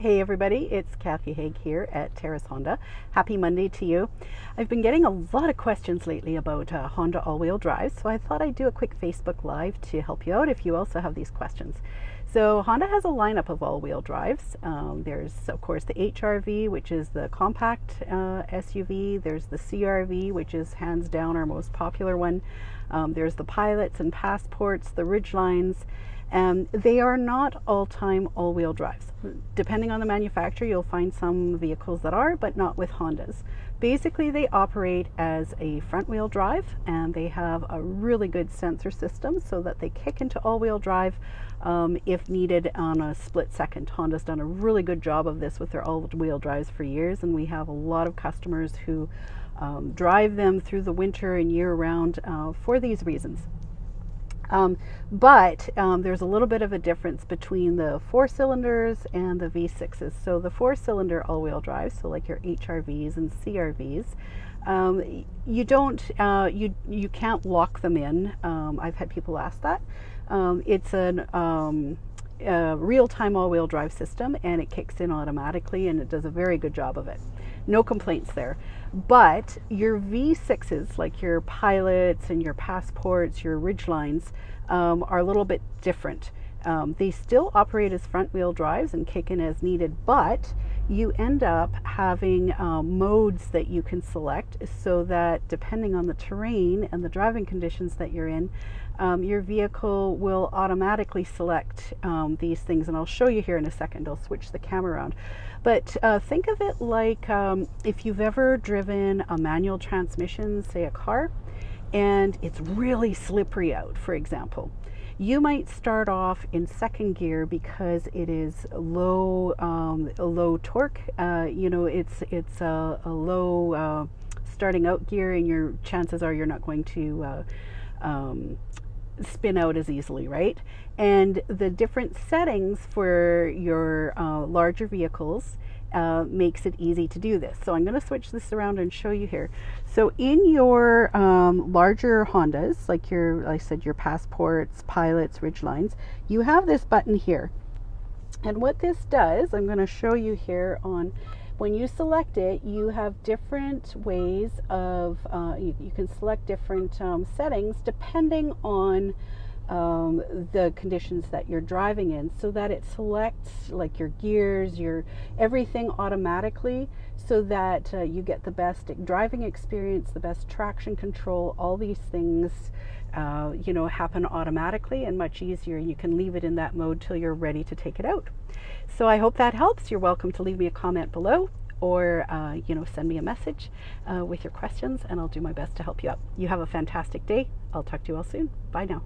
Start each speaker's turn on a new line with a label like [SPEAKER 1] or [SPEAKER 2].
[SPEAKER 1] Hey everybody, it's Cathy here at Terrace Honda. Happy Monday to you. I've been getting a lot of questions lately about Honda all-wheel drive, so I thought I'd do a quick Facebook Live to help you out if you also have these questions. So Honda has a lineup of all-wheel drives. There's of course the HR-V, which is the compact SUV. There's the CR-V, which is hands down our most popular one. There's the Pilots and Passports, the Ridgelines. They are not all-time all-wheel drives. Depending on the manufacturer, you'll find some vehicles that are, but not with Hondas. Basically, they operate as a front-wheel drive, and they have a really good sensor system so that they kick into all-wheel drive if needed on a split second. Honda's done a really good job of this with their all-wheel drives for years, and we have a lot of customers who drive them through the winter and year-round for these reasons. But there's a little bit of a difference between the 4-cylinders and the V6s. So the 4-cylinder all-wheel drive, so like your HRVs and CRVs, you can't lock them in. I've had people ask that. It's a real-time all-wheel drive system, and it kicks in automatically, and it does a very good job of it. No complaints there. But your V6s, like your Pilots and your Passports, your Ridgelines, are a little bit different. They still operate as front-wheel drives and kick in as needed, but you end up having modes that you can select so that depending on the terrain and the driving conditions that you're in, your vehicle will automatically select these things, and I'll show you here in a second. I'll switch the camera around. But think of it like if you've ever driven a manual transmission, say a car, and it's really slippery out, for example. You might start off in second gear because it is low torque. It's a low starting out gear, and your chances are you're not going to spin out as easily, right? And the different settings for your larger vehicles makes it easy to do this. So I'm going to switch this around and show you here. So in your larger Hondas, like I said, your Passports, Pilots, Ridgelines, you have this button here. And what this does, I'm going to show you here on, when you select it, you have different ways of, you can select different settings depending on the conditions that you're driving in, so that it selects like your gears, your everything automatically, so that you get the best driving experience, the best traction control. All these things happen automatically and much easier. You can leave it in that mode till you're ready to take it out. So I hope that helps. You're welcome to leave me a comment below, or send me a message with your questions, and I'll do my best to help you out. You have a fantastic day. I'll talk to you all soon. Bye now.